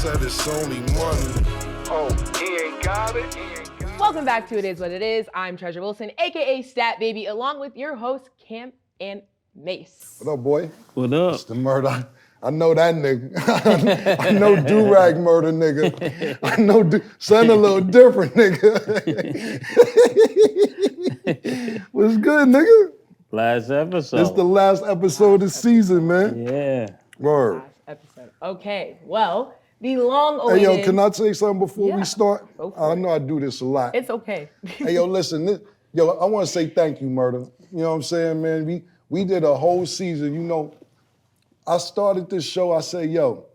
said it's only money. Oh, he ain't got it? Welcome back to It Is What It Is. I'm Treasure Wilson, aka Stat Baby, along with your hosts, Cam and Mace. What up, boy? What up? It's the murder. I know that nigga. I know do-rag murder nigga. I know son a little different nigga. What's good, nigga? Last episode. This the last episode of the season, man. Yeah. Word. Last episode. Okay, well, the long-awaited... Hey, yo, can I say something before we start? Go for I know I do this a lot. It's okay. Hey, yo, listen. I want to say thank you, Murder. You know what I'm saying, man? We did a whole season. You know, I started this show. I said, yo,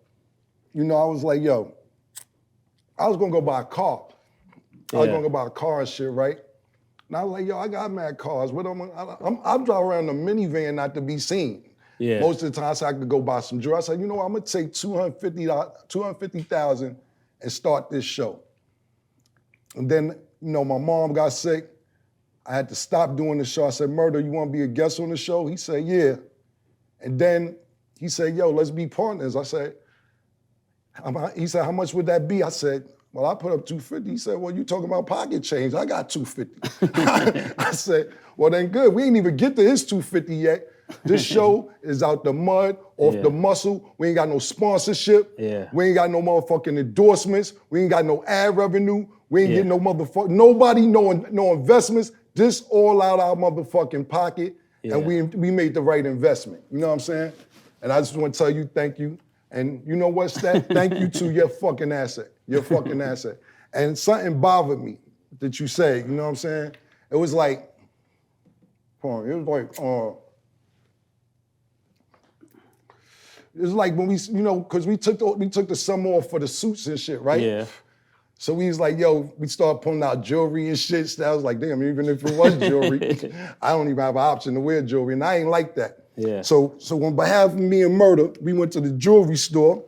you know, I was like, yo, I was going to go buy a car. I was going to go buy a car and shit, right? And I was like, yo, I got mad cars. What I drive around a minivan not to be seen. Yeah. Most of the time, I said I could go buy some jewelry. I said, you know what, I'm gonna take $250,000 and start this show. And then, you know, my mom got sick. I had to stop doing the show. I said, Murder, you wanna be a guest on the show? He said, yeah. And then he said, yo, let's be partners. I said, he said, how much would that be? I said, well, I put up $250. He said, well, you talking about pocket change. I got $250. I said, well, then good. We ain't even get to his $250 yet. This show is out the mud, off the muscle. We ain't got no sponsorship. Yeah. We ain't got no motherfucking endorsements. We ain't got no ad revenue. We ain't getting no motherfucking, nobody, no investments. This all out our motherfucking pocket. Yeah. And we made the right investment. You know what I'm saying? And I just want to tell you thank you. And you know what, Stat? Thank you to your fucking asset. Your fucking asset. And something bothered me that you said, you know what I'm saying? It was like, it's like when we, you know, because we took the summer off for the suits and shit, right? Yeah. So we was like, yo, we started pulling out jewelry and shit. So I was like, damn, even if it was jewelry, I don't even have an option to wear jewelry, and I ain't like that. Yeah. So on behalf of me and Murder, we went to the jewelry store.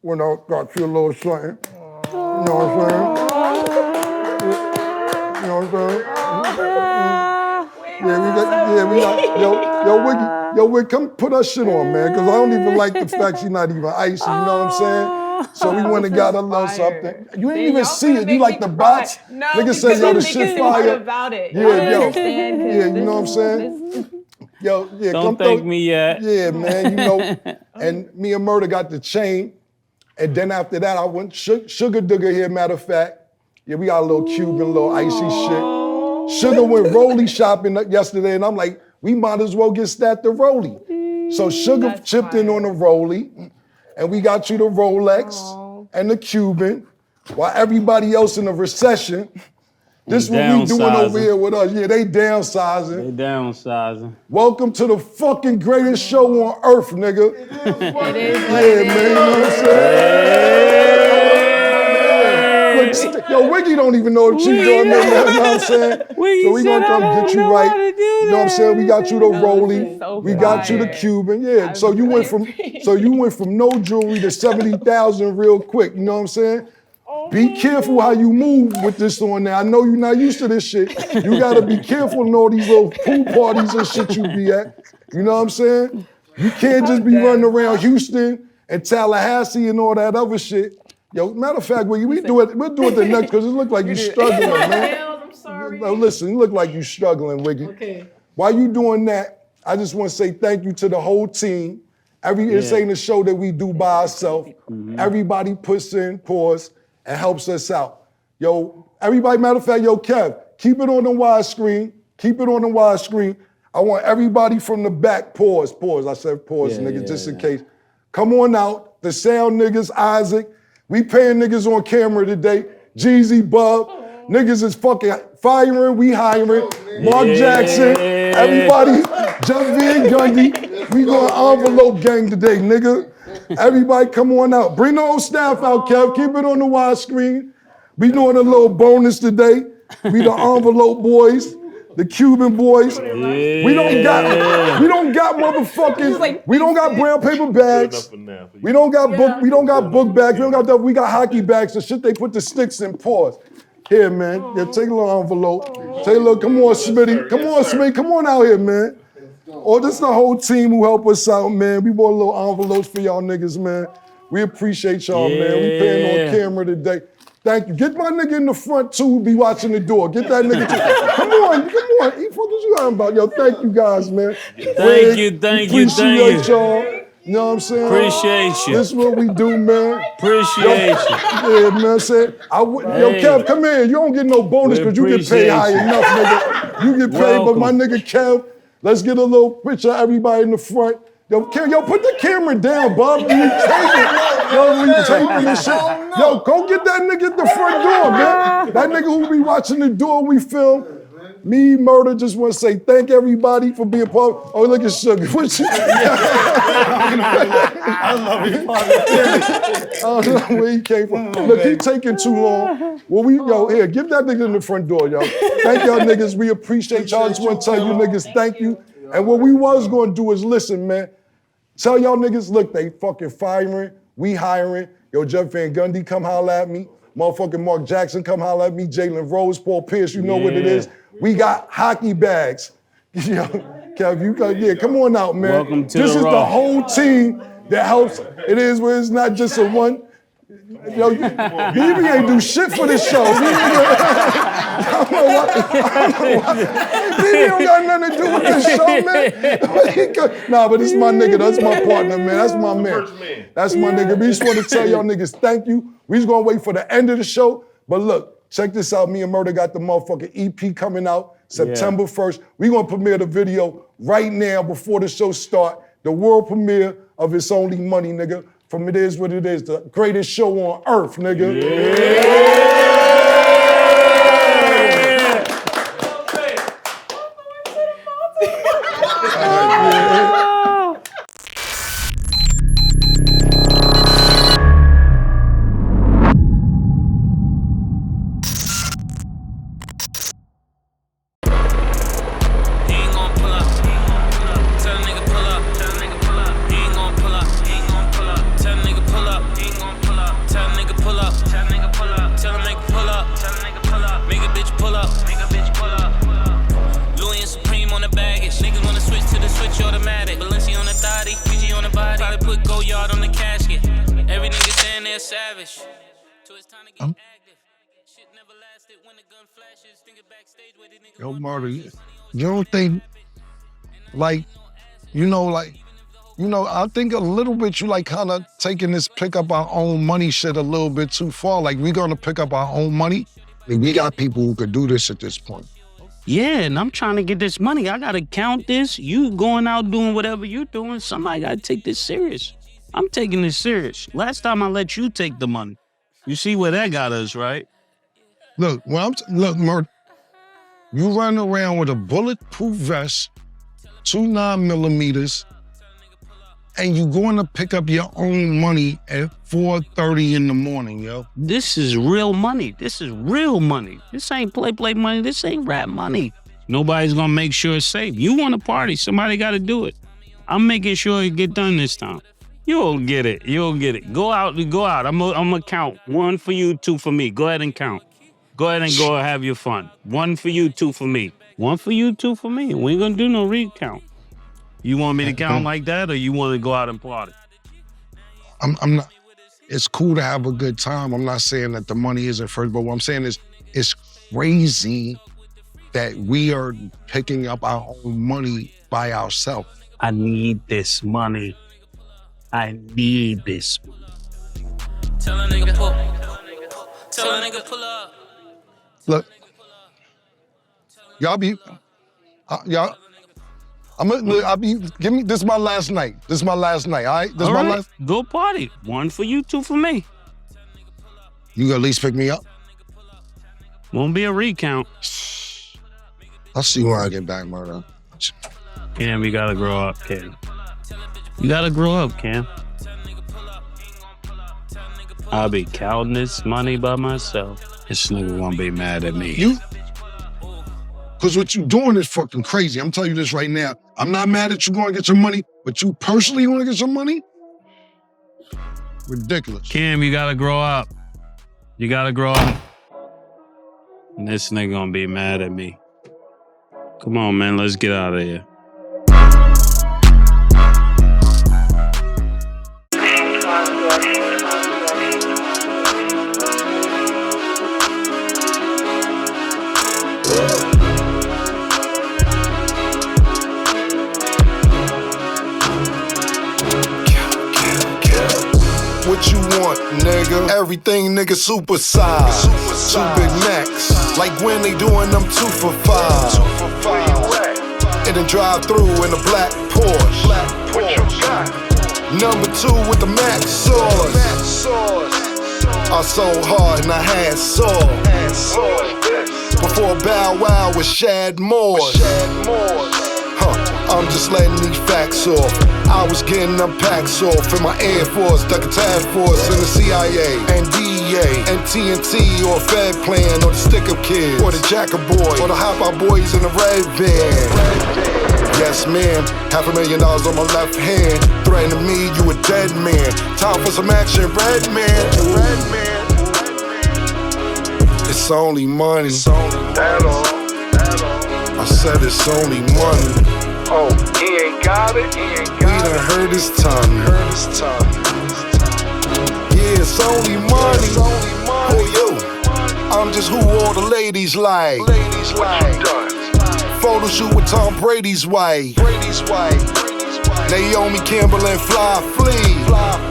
Went out, got you a little something. You know what I'm saying? You know what I'm saying? Yo, Wiggy, come put her shit on, man, because I don't even like the fact she's not even icy, you know what I'm saying? So we went and got a little something. You didn't even see it. You like the bots? No, Nigga said, yo, the shit fire. About it. Yeah, yo. Yeah, you know what I'm saying? Yo, yeah, Don't thank me yet. Yeah, man, you know. And me and Murder got the chain. And then after that, I went Sugar Dugger here, matter of fact. Yeah, we got a little Cuban, little icy shit. Sugar went Rolly shopping yesterday, and I'm like, we might as well get Stat the Rolly. So Sugar chipped in on the Rolly, and we got you the Rolex and the Cuban, while everybody else in the recession, this is what we doing over here with us. Yeah, they downsizing. Welcome to the fucking greatest show on earth, nigga. It is. Yeah, man, you know what I'm saying? Look, yo, Wiggy don't even know what she's doing, man, you know what I'm saying? So we gonna come get you right. You know what I'm saying? We got you the Rolly, we got you the Cuban, yeah. So you went from no jewelry to 70,000 real quick, you know what I'm saying? Be careful how you move with this on there. I know you're not used to this shit. You gotta be careful in all these little pool parties and shit you be at. You know what I'm saying? You can't just be running around Houston and Tallahassee and all that other shit. Yo, matter of fact, we'll do it the next, because it look like you're struggling, man. I'm sorry. No, listen, you look like you're struggling, Wiggy. Okay. While you doing that, I just want to say thank you to the whole team. This ain't a show that we do by ourselves. Mm-hmm. Everybody puts in, pause, and helps us out. Yo, everybody, matter of fact, yo, Kev, keep it on the widescreen. Keep it on the widescreen. I want everybody from the back, pause. I said pause, nigga, just in case. Come on out. The sound niggas, Isaac. We paying niggas on camera today. Jeezy, Bub. Niggas is fucking firing, we hiring. Mark Jackson, everybody, Jump V and Gundy. We going envelope gang today, nigga. Everybody come on out. Bring the whole staff out, Kev. Keep it on the widescreen. We doing a little bonus today. We the envelope boys, the Cuban boys. Yeah. We don't got motherfucking, we don't got brown paper bags. We don't got book bags. We got hockey bags, the shit they put the sticks in. Pause. Here, man. Yeah, take a little envelope. Take a little, come on, Smitty. Come on, Smitty. Come on out here, man. Oh, this is the whole team who helped us out, man. We bought little envelopes for y'all niggas, man. We appreciate y'all, man. We paying on camera today. Thank you. Get my nigga in the front too who be watching the door. Get that nigga too. Come on. What the fuck is you talking about? Yo, thank you guys, man. Thank you. Appreciate y'all. You know what I'm saying? Appreciate you. This is what we do, man. Appreciate you. Yeah, man. Yo, Kev, come in. You don't get no bonus because you get paid high enough, nigga. You get paid, but my nigga Kev, let's get a little picture of everybody in the front. Yo, Kev, put the camera down, Bob. We taping this shit. Yo, go get that nigga at the front door, man. That nigga who be watching the door we film. Me, Murder, just want to say thank everybody for being part of. Oh, look at Sugar. What you? I love it. I don't know where he came from. Look, he taking too long. Well, here, give that nigga in the front door, yo. Thank y'all niggas. We appreciate y'all. Just want to tell you niggas thank you. And what we was going to do is listen, man. Tell y'all niggas, look, they fucking firing. We hiring. Yo, Jeff Van Gundy, come holler at me. Motherfucking Mark Jackson, come holler at me. Jalen Rose, Paul Pierce, you know what it is. We got hockey bags. Yo, Kev, come on out, man. Welcome to this the is Raw. the whole team that helps. It is where it's not just a one. Yo, BB ain't do shit for this show. I don't know why. BB don't got nothing to do with this show, man. Nah, but this is my nigga. That's my partner, man. That's my man. That's my nigga. We just want to tell y'all niggas thank you. We just gonna wait for the end of the show. But look, check this out. Me and Murder got the motherfucking EP coming out September 1st. We gonna premiere the video right now before the show start. The world premiere of It's Only Money, nigga. From It Is What It Is, the greatest show on earth, nigga. Yo, Murder, you don't think, I think a little bit you kind of taking this pick up our own money shit a little bit too far. Like, we gonna pick up our own money? Like, we got people who could do this at this point. Yeah, and I'm trying to get this money. I gotta count this. You going out doing whatever you're doing, somebody gotta take this serious. I'm taking this serious. Last time I let you take the money. You see where that got us, right? Look, Murder, you run around with a bulletproof vest, 2 9mm, and you going to pick up your own money at 4:30 in the morning, yo. This is real money. This is real money. This ain't play money. This ain't rap money. Nobody's gonna make sure it's safe. You want to party, somebody gotta do it. I'm making sure it get done this time. You'll get it. Go out. I'm gonna count. 1 for you, 2 for me. Go ahead and count. Go ahead and go have your fun. 1 for you, 2 for me. 1 for you, 2 for me. We ain't gonna do no recount. You want me to count like that, or you want to go out and party? I'm not. It's cool to have a good time. I'm not saying that the money isn't first, but what I'm saying is it's crazy that we are picking up our own money by ourselves. I need this money. I need this money. Tell a nigga pull. Tell a nigga pull up. Look, y'all be, give me, this is my last night. All right? This is my last. Go party. 1 for you, 2 for me. You gonna at least pick me up? Won't be a recount. I'll see you when I get back, Murder. Cam, you gotta grow up, Cam. You gotta grow up, Cam. I'll be counting this money by myself. This nigga won't be mad at me. Because what you doing is fucking crazy. I'm telling you this right now. I'm not mad at you going to get your money, but you personally want to get your money? Ridiculous. Cam, you gotta grow up. You gotta grow up. And this nigga gonna be mad at me. Come on, man, let's get out of here. Time you want, nigga? Everything, nigga, supersize. Two Big Macs, like when they doing them 2 for $5. In a drive-through in a black Porsche. What you got? Number 2 with the max sauce. I sold hard and I had sauce. Before Bow Wow with Shad Moore. I'm just letting these facts off. I was getting them packs off in my Air Force, duck a task force in the CIA and DEA and TNT or Fed Plan or the Stick-Up Kids or the Jacker Boy or the Hop Out Boys in the red van. Yes, ma'am. $500,000 on my left hand. Threatening me, you a dead man. Time for some action, red man. It's only money. That all. I said it's only money. Oh, he ain't got it. We done heard his tongue. Yeah, it's only money. Who you? I'm just who all the ladies like. What you done? Photo shoot with Tom Brady's wife. Naomi Campbell and Fly Flea.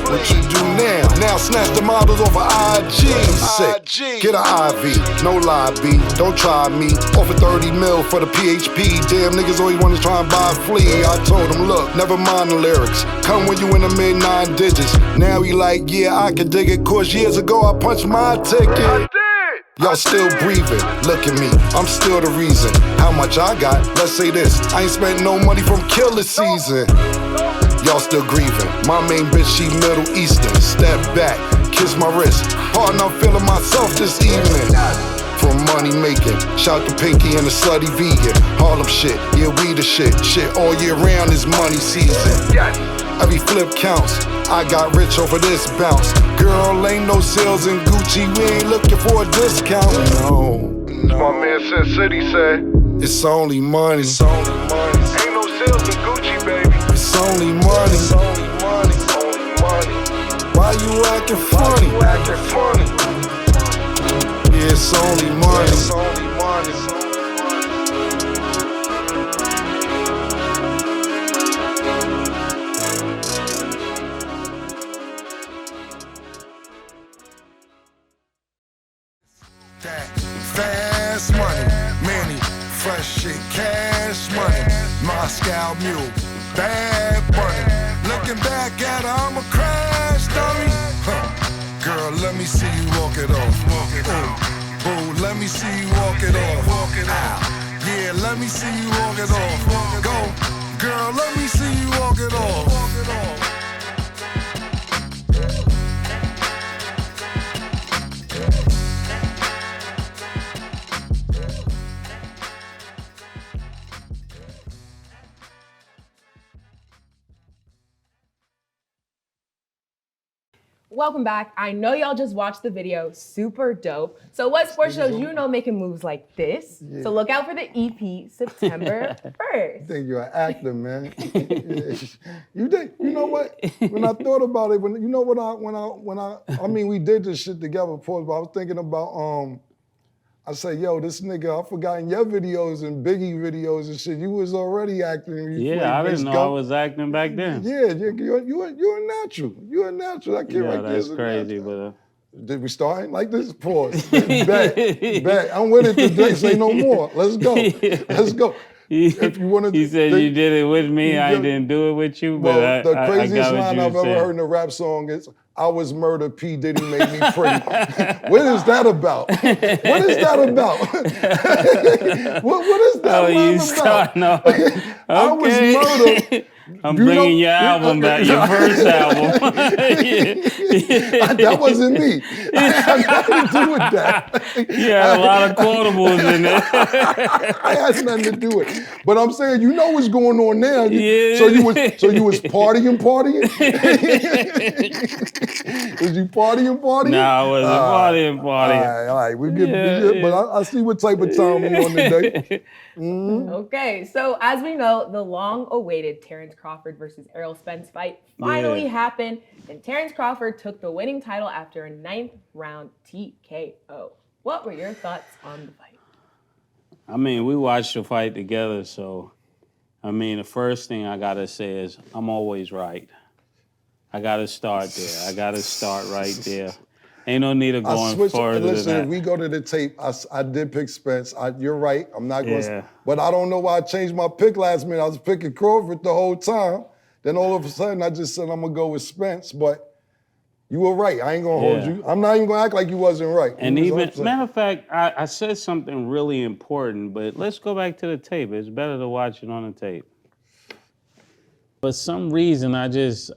What you do now? Now snatch the models off of IG. Sick. Get an IV, no lie, B. Don't try me. Offer 30 mil for the PHP. Damn niggas always wanna try and buy a flea. I told him, look, never mind the lyrics. Come when you in the mid 9 digits. Now he like, yeah, I can dig it. Cause years ago I punched my ticket. Y'all still breathing, look at me, I'm still the reason. How much I got? Let's say this, I ain't spent no money from killer season. Y'all still grieving, my main bitch, she Middle Eastern. Step back, kiss my wrist, pardon, I'm feeling myself this evening. From money making, shout to Pinky and the slutty vegan. Harlem shit, yeah we the shit. Shit all year round is money season. Every flip counts, I got rich over this bounce. Girl, ain't no sales in Gucci, we ain't looking for a discount. No. My man Sin City said, It's only money. ain't no sales in Gucci, baby. It's only money. Only money. Why you acting funny? Yeah, it's only money. That fast money, Manny, fresh shit, cash money, Moscow mule, bad bunny. Looking back at her, I'm a crash dummy. Girl, let me see you walk it off. Boo, let me see you walk it off. Yeah, let me see you walk it off. Go, girl, let me see you walk it off. Welcome back. I know y'all just watched the video. Super dope. So what sports shows you know making moves like this? Yeah. So look out for the EP September 1st. I think you're an actor, man. You think? You know what? When I thought about it, I mean, we did this shit together, of course, but I was thinking about, I said, yo, this nigga, I forgot in your videos and Biggie videos and shit, you was already acting. Yeah, I didn't know I was acting back then. Yeah, you're a natural. You're a natural. That kid right there that's is a crazy, natural. but Did we start like this? Pause. Bet. I'm with it today. Say no more. Let's go. Let's go. If you want to, he said you did it with me. I didn't do it with you. But well, the craziest I got line what I've ever heard in a rap song is, "I was murdered, P Diddy made me pretty." What is that about? What is that about? what is that Oh, you about? starting off. Okay. I was murdered. I'm bringing your album back, your first album. That wasn't me. I had nothing to do with that. You had a lot of quotables in there. I had nothing to do with it. But I'm saying, you know what's going on now. Yeah. So you was partying? Was you partying? No, I wasn't partying. All right. We good. But I see what type of time we on today. Okay, so as we know, the long-awaited Terrence Crawford versus Errol Spence fight finally happened, and Terrence Crawford took the winning title after a 9th round TKO. What were your thoughts on the fight? I mean, we watched the fight together, so, I mean, the first thing I gotta say is I'm always right. I gotta start there. I gotta start right there. Ain't no need of going further listen, than if that. we go to the tape, I did pick Spence. You're right. I'm not going Yeah. to. But I don't know why I changed my pick last minute. I was picking Crawford the whole time. Then all of a sudden, I just said I'm going to go with Spence. But you were right. I ain't going to hold Yeah. you. I'm not even going to act like you wasn't right. And You was even, 100%. matter of fact, I said something really important, but let's go back to the tape. It's better to watch it on the tape. For some reason, I just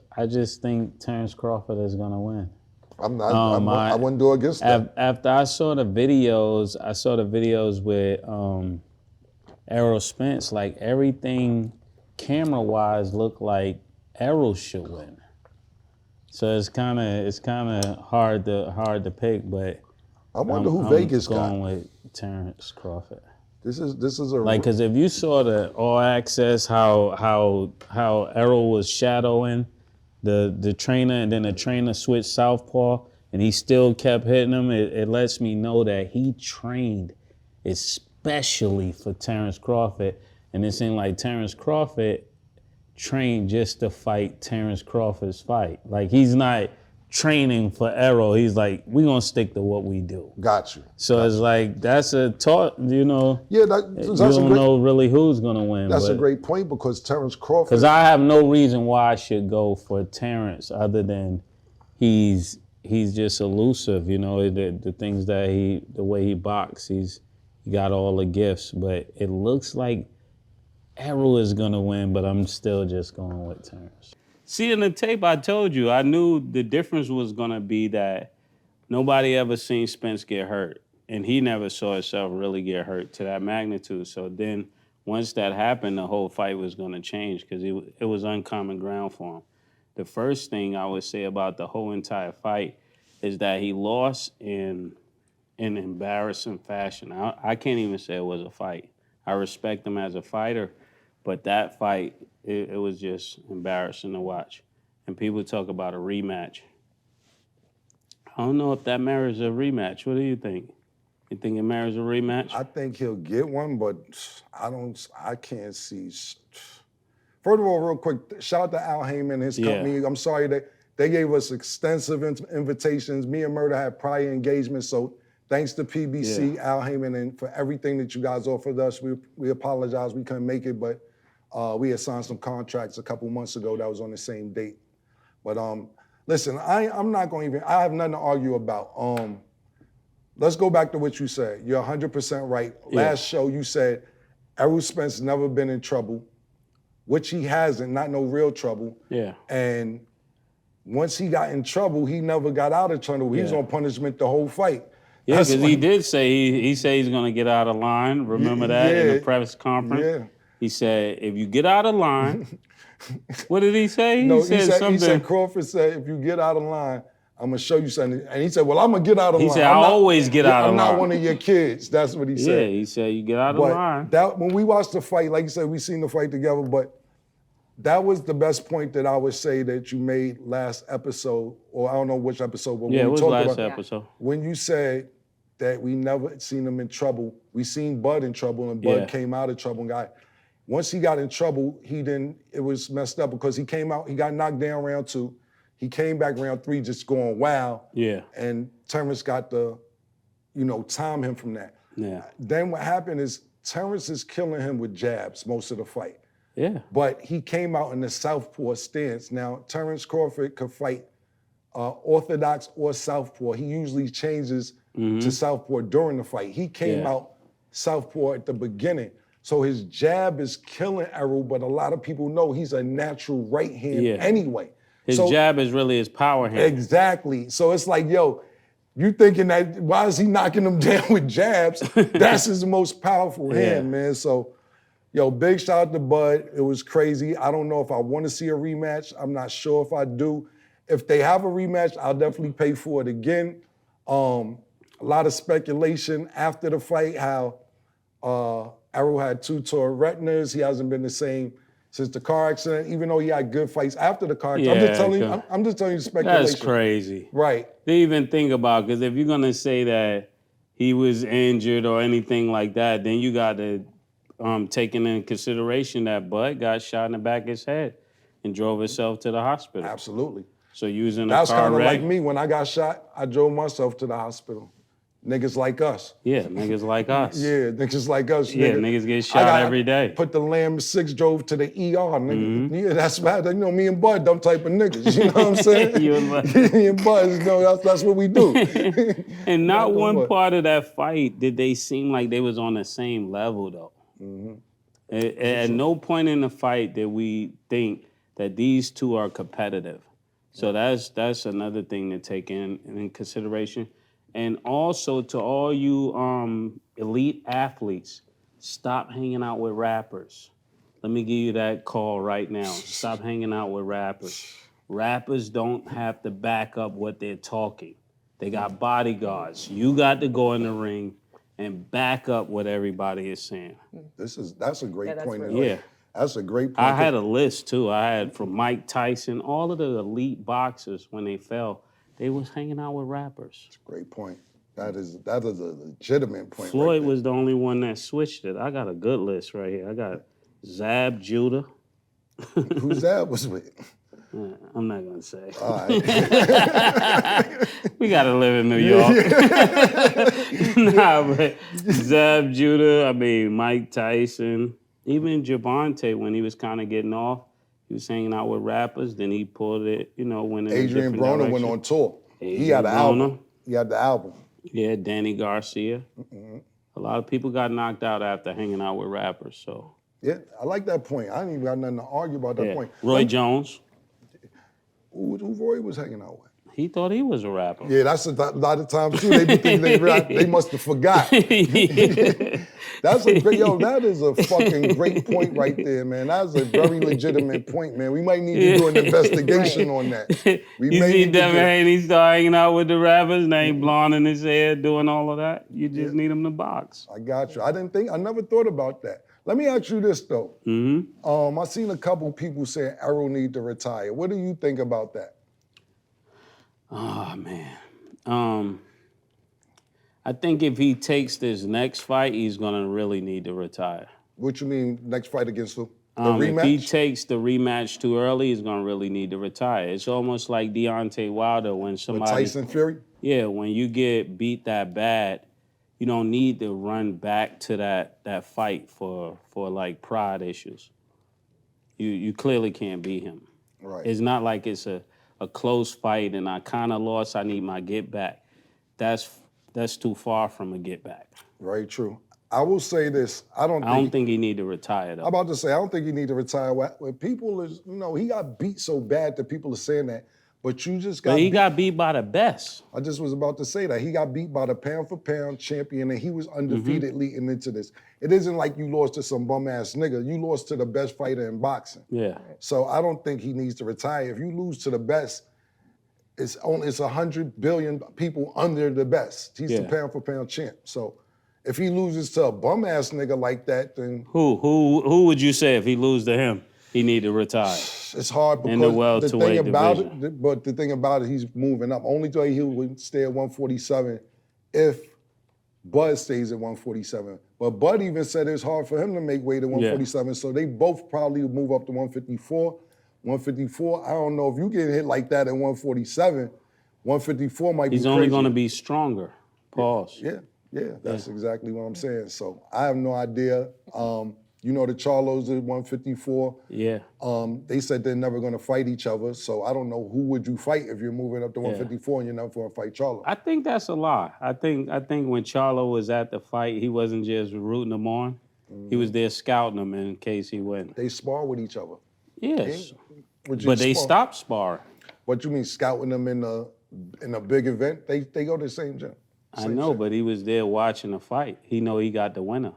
think Terrence Crawford is gonna win. I wouldn't do against that. After I saw the videos, with Errol Spence. Like everything, camera-wise, looked like Errol should win. So it's kind of hard to pick, but I wonder who I'm Vegas going got. with Terrence Crawford. This is a Like, cause if you saw the All Access, how Errol was shadowing the trainer, and then the trainer switched southpaw, and he still kept hitting him. It lets me know that he trained especially for Terrence Crawford, and it seemed like Terrence Crawford trained just to fight Terrence Crawford's fight. Like, he's not training for Errol. He's like, we're gonna stick to what we do. Got you. So it's like, that's a talk, you know. Yeah, You that's don't know really who's gonna win. That's a great point because Terrence Crawford. Because I have no reason why I should go for Terrence other than he's just elusive, you know, the things that the way he boxes, he got all the gifts. But it looks like Errol is gonna win, but I'm still just going with Terrence. See, in the tape, I told you, I knew the difference was gonna be that nobody ever seen Spence get hurt, and he never saw himself really get hurt to that magnitude. So then, once that happened, the whole fight was gonna change because it was uncommon ground for him. The first thing I would say about the whole entire fight is that he lost in an embarrassing fashion. I can't even say it was a fight. I respect him as a fighter, but that fight, it was just embarrassing to watch. And people talk about a rematch. I don't know if that merits a rematch. What do you think? You think it merits a rematch? I think he'll get one, but I can't see. First of all, real quick, shout out to Al Heyman and his company. I'm sorry that they gave us extensive invitations. Me and Murder had prior engagements, so thanks to PBC, Al Heyman, and for everything that you guys offered us. We apologize we couldn't make it, but we had signed some contracts a couple months ago that was on the same date. But listen, I'm not going to even, I have nothing to argue about. Let's go back to what you said. You're 100% right. Last show you said Errol Spence never been in trouble, which he hasn't, not no real trouble. Yeah. And once he got in trouble, he never got out of trouble. He was on punishment the whole fight. Yeah, because he did say, he said he's going to get out of line. Remember that in the press conference? Yeah. He said, if you get out of line, what did he say? No, he said something. He said, Crawford said, if you get out of line, I'm going to show you something. And he said, well, I'm going to get out of line. He said, I'll always get out of line. I'm not one of your kids. That's what he said. Yeah, he said, you get out of line. When we watched the fight, like you said, we seen the fight together, but that was the best point that I would say that you made last episode, or I don't know which episode, but yeah, when it we was talked last about episode. when you said that we never seen him in trouble. We seen Bud in trouble, and Bud came out of trouble and once he got in trouble, it was messed up because he came out, he got knocked down round 2. He came back round 3 just going wow. Yeah. And Terrence got to, time him from that. Yeah. Then what happened is Terrence is killing him with jabs most of the fight. Yeah. But he came out in the southpaw stance. Now, Terrence Crawford could fight orthodox or southpaw. He usually changes to southpaw during the fight. He came out southpaw at the beginning. So his jab is killing Errol, but a lot of people know he's a natural right hand anyway. His jab is really his power hand. Exactly. So it's like, yo, you thinking that, why is he knocking him down with jabs? That's his most powerful hand, man. So, yo, big shout out to Bud. It was crazy. I don't know if I want to see a rematch. I'm not sure if I do. If they have a rematch, I'll definitely pay for it again. A lot of speculation after the fight, how Errol had 2 torn retinas. He hasn't been the same since the car accident, even though he had good fights after the car accident. I'm just telling you speculation. That's crazy. Right. They even think about, because if you're going to say that he was injured or anything like that, then you got to take into consideration that Bud got shot in the back of his head and drove himself to the hospital. Absolutely. So you was in a That's car kind of wreck? like me. When I got shot, I drove myself to the hospital. Niggas like us. Yeah, niggas like us. Yeah, niggas like us. Yeah, nigga. niggas get I shot every day. Put the Lamb 6, drove to the ER, nigga. Mm-hmm. Yeah, that's bad. You know, me and Bud, them type of niggas. You know what I'm saying? You and Bud. Me and Bud, you know, that's what we do. And not Not the one what. part of that fight did they seem like they was on the same level, though. At no point in the fight did we think that these two are competitive. So that's another thing to take in consideration. And also to all you elite athletes, stop hanging out with rappers. Let me give you that call right now. Stop hanging out with rappers. Rappers don't have to back up what they're talking. They got bodyguards. You got to go in the ring and back up what everybody is saying. That's a great that's point. really Yeah. That's a great point. I had a list too. I had from Mike Tyson, all of the elite boxers when they fell, they was hanging out with rappers. Great point. That is a legitimate point. Floyd right was the only one that switched it. I got a good list right here. I got Zab Judah. there. Who's that was with? I'm not gonna say. All right. We gotta live in New York. Nah, but Zab Judah, I mean Mike Tyson, even Javante when he was kind of getting off, he was hanging out with rappers. Then he pulled it, went in a Adrian different Broner went direction. on tour. He Adrian had an Broner. album. He had the album. Yeah, Danny Garcia. A lot of people got knocked out after hanging out with rappers. So Yeah, I like that point. I ain't even got nothing to argue about that yeah. point. Roy Jones, Who Roy was hanging out with? he thought he was a rapper. Yeah, that's a lot of times too. They be thinking they must have forgot. That is a fucking great point right there, man. That's a very legitimate point, man. We might need to do an investigation on that. We You may see need to Devin get- Haney start hanging out with the rappers and they ain't blonde in his hair doing all of that. You just need him to box. I got you. I never thought about that. Let me ask you this though. I seen a couple people saying Errol need to retire. What do you think about that? Oh, man. I think if he takes this next fight, he's going to really need to retire. What you mean next fight against who? The If he rematch? takes the rematch too early, he's going to really need to retire. It's almost like Deontay Wilder when With somebody... Tyson Fury? Yeah, when you get beat that bad, you don't need to run back to that fight for like pride issues. You clearly can't beat him. Right. It's not like it's a close fight and I kind of lost, I need my get back. That's too far from a get back. Very true. I will say this. I don't think he need to retire though. I'm about to say, I don't think he need to retire. When people is, he got beat so bad that people are saying that, but you just got But he beat. got beat by the best. I just was about to say that. He got beat by the pound-for-pound champion, and he was undefeated leading into this. It isn't like you lost to some bum-ass nigga. You lost to the best fighter in boxing. Yeah. So I don't think he needs to retire. If you lose to the best, it's 100 billion people under the best. He's the Yeah. pound-for-pound champ. So if he loses to a bum-ass nigga like that, then Who would you say if he lose to him, he need to retire? it's hard because In the welterweight division. but the thing about it, he's moving up. Only way he would stay at 147 if Bud stays at 147. But Bud even said it's hard for him to make weight at 147, so they both probably would move up to 154. 154, I don't know if you get hit like that at 147, 154 might be He's crazy. only going to be stronger. Pause. Yeah, that's exactly what I'm saying. So I have no idea. The Charlos at 154. Yeah. They said they're never going to fight each other. So I don't know who would you fight if you're moving up to 154 and you're never going to fight Charlo. I think that's a lie. I think when Charlo was at the fight, he wasn't just rooting him on. He was there scouting him in case he win. They spar with each other. Yes. Would you But they spar? stopped sparring. What you mean scouting them in a big event? They go to the same gym. I know, but he was there watching the fight. He know he got the winner.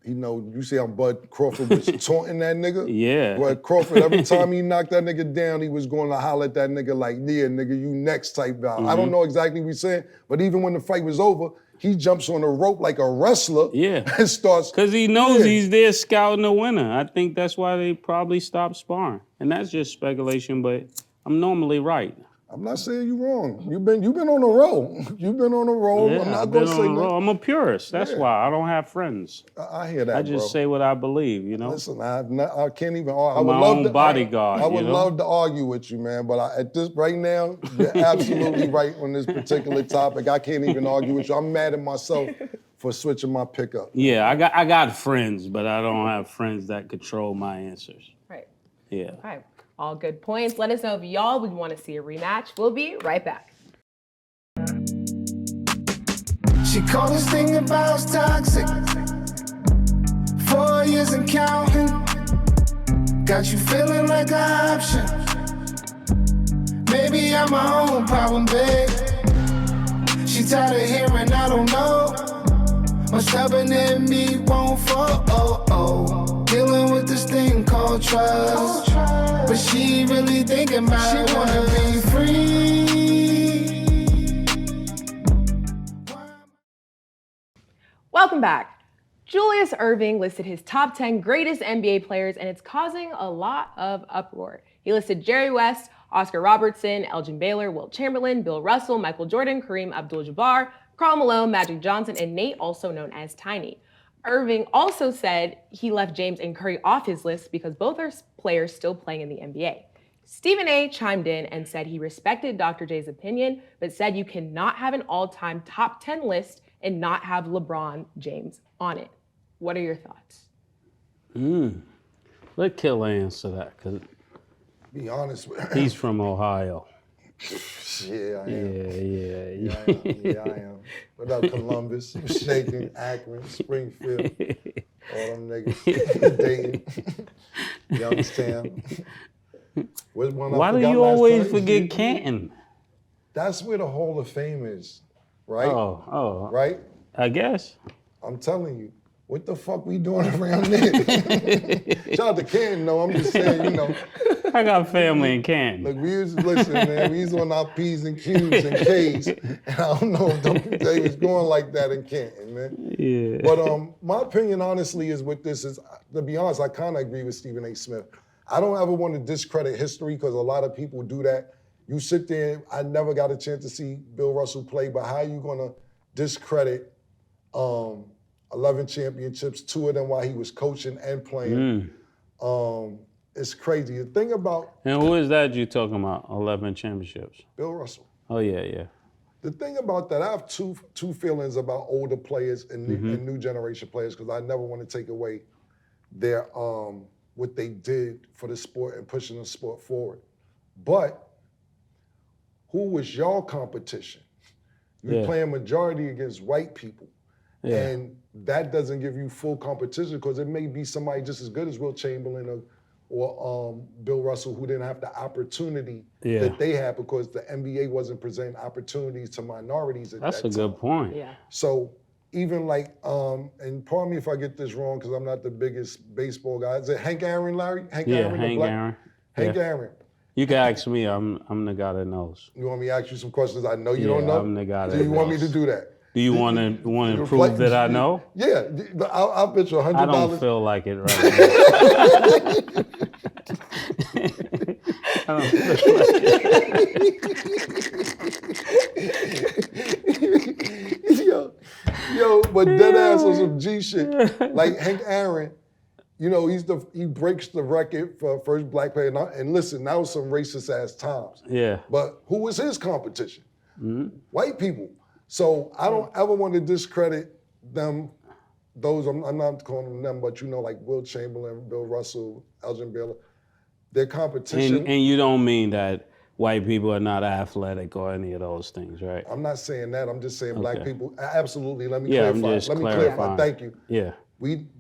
You see how Bud Crawford was taunting that nigga? Yeah. Bud Crawford, every time he knocked that nigga down, he was going to holler at that nigga like, yeah, nigga, you next type guy. I don't know exactly what he's saying, but even when the fight was over, he jumps on the rope like a wrestler and starts. Because he knows he's there scouting the winner. I think that's why they probably stopped sparring. And that's just speculation, but I'm normally right. I'm not saying you're wrong. You've been on a roll. You've been on a roll. Yeah, I'm not I've been gonna say on a nothing. roll. I'm a purist. That's Yeah. why I don't have friends. I hear that, I just bro. say what I believe, you know? Listen, I can't even argue. I'm my own bodyguard, I would you know? love to argue with you, man, but at this right now, you're absolutely right on this particular topic. I can't even argue with you. I'm mad at myself for switching my pickup. Yeah, I got friends, but I don't have friends that control my answers. Right. Yeah. Okay. All good points. Let us know if y'all would want to see a rematch. We'll be right back. She called this thing about toxic. 4 years and counting. Got you feeling like an option. Maybe I'm my own problem, babe. She tired of hearing I don't know. My stubborn in me won't fall. Dealing with this thing called trust. But she really thinking about it. She wanna be free. Welcome back. Julius Erving listed his top 10 greatest NBA players, and it's causing a lot of uproar. He listed Jerry West, Oscar Robertson, Elgin Baylor, Wilt Chamberlain, Bill Russell, Michael Jordan, Kareem Abdul-Jabbar, Karl Malone, Magic Johnson, and Nate, also known as Tiny. Irving also said he left James and Curry off his list because both are players still playing in the NBA. Stephen A. chimed in and said he respected Dr. J's opinion, but said you cannot have an all-time top 10 list and not have LeBron James on it. What are your thoughts? Let Killer answer that, because Be honest with he's from Ohio. Yeah, I am. Yeah. I am. What up, Columbus, Shaking, Akron, Springfield, all them niggas, Dayton, Youngstown. Where's one I Why do forgot you last always time? forget Canton? That's where the Hall of Fame is, right? Oh. Right? I guess. I'm telling you, what the fuck we doing around there? Shout out to Canton, though. I'm just saying, you know. I got family in Canton. Look, listen, man, we was on our P's and Q's and K's, and I don't know if they was going like that in Canton, man. Yeah. But my opinion, honestly, is with this is, to be honest, I kind of agree with Stephen A. Smith. I don't ever want to discredit history because a lot of people do that. You sit there, I never got a chance to see Bill Russell play, but how are you going to discredit 11 championships, 2 of them while he was coaching and playing? It's crazy. The thing about And who is that you talking about? 11 championships. Bill Russell. Oh yeah. The thing about that, I have two feelings about older players and new generation players because I never want to take away their what they did for the sport and pushing the sport forward. But who was your competition? You're playing majority against white people. Yeah. And that doesn't give you full competition because it may be somebody just as good as Wilt Chamberlain or Bill Russell who didn't have the opportunity that they had because the NBA wasn't presenting opportunities to minorities at That's that a time. good point. Yeah. So even like, and pardon me if I get this wrong because I'm not the biggest baseball guy. Is it Hank Aaron, Larry? Hank Aaron? Aaron. Hank Aaron. You can ask me. I'm the guy that knows. You want me to ask you some questions I know you don't know? I'm the guy that Do you want me knows. to do that? Do you want to prove that I know? Yeah, I'll bet you $100. I don't feel like it right now. I don't feel like it. Yo, but dead ass on some G shit. Like Hank Aaron, you know, he breaks the record for first black player. And listen, that was some racist ass times. Yeah. But who was his competition? White people. So I don't ever want to discredit them. Those I'm not calling them, but you know, like Wilt Chamberlain, Bill Russell, Elgin Baylor. Their competition. And you don't mean that white people are not athletic or any of those things, right? I'm not saying that. I'm just saying black people. Absolutely. Let me I'm clarify. just Let me clarifying. clarify. Thank you. Yeah.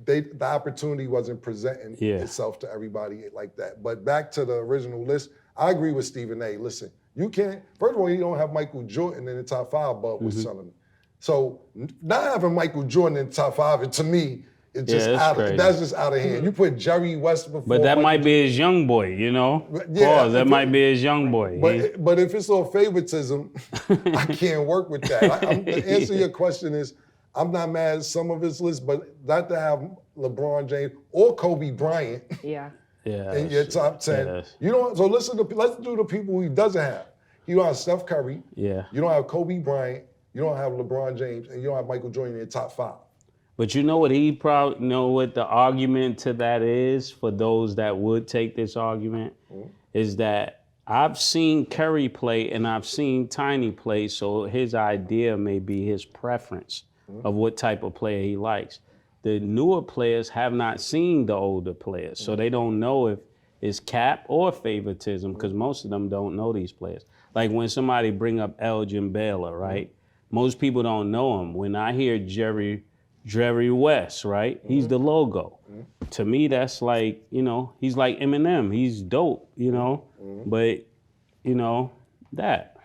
The opportunity wasn't presenting itself to everybody like that. But back to the original list, I agree with Stephen A. Listen, you can't. First of all, you don't have Michael Jordan in the top 5. Bub was telling me. So not having Michael Jordan in the top 5, and to me, it's just that's just out of hand. You put Jerry West before. But that might be his young boy, you know? Yeah, that might be his young boy. But if it's all favoritism, I can't work with that. The answer to your question is, I'm not mad at some of his lists, but not to have LeBron James or Kobe Bryant in your top 10. You don't. So let's do the people he doesn't have. You don't have Steph Curry. Yeah. You don't have Kobe Bryant. You don't have LeBron James, and you don't have Michael Jordan in your top 5. But you know what he probably know what the argument to that is for those that would take this argument is that I've seen Curry play and I've seen Tiny play, so his idea may be his preference of what type of player he likes. The newer players have not seen the older players, so they don't know if it's cap or favoritism because most of them don't know these players. Like when somebody bring up Elgin Baylor, right? Most people don't know him. When I hear Jerry West, right? He's the logo. To me, that's like, you know, he's like Eminem. He's dope, you know? But, you know, that.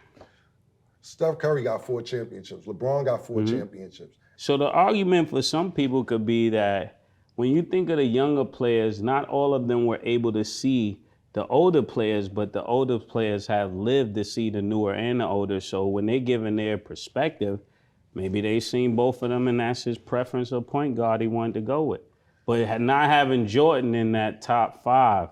Steph Curry got 4 championships. LeBron got 4 championships. So the argument for some people could be that when you think of the younger players, not all of them were able to see the older players, but the older players have lived to see the newer and the older. So when they're giving their perspective, maybe they seen both of them and that's his preference of point guard he wanted to go with. But not having Jordan in that top 5,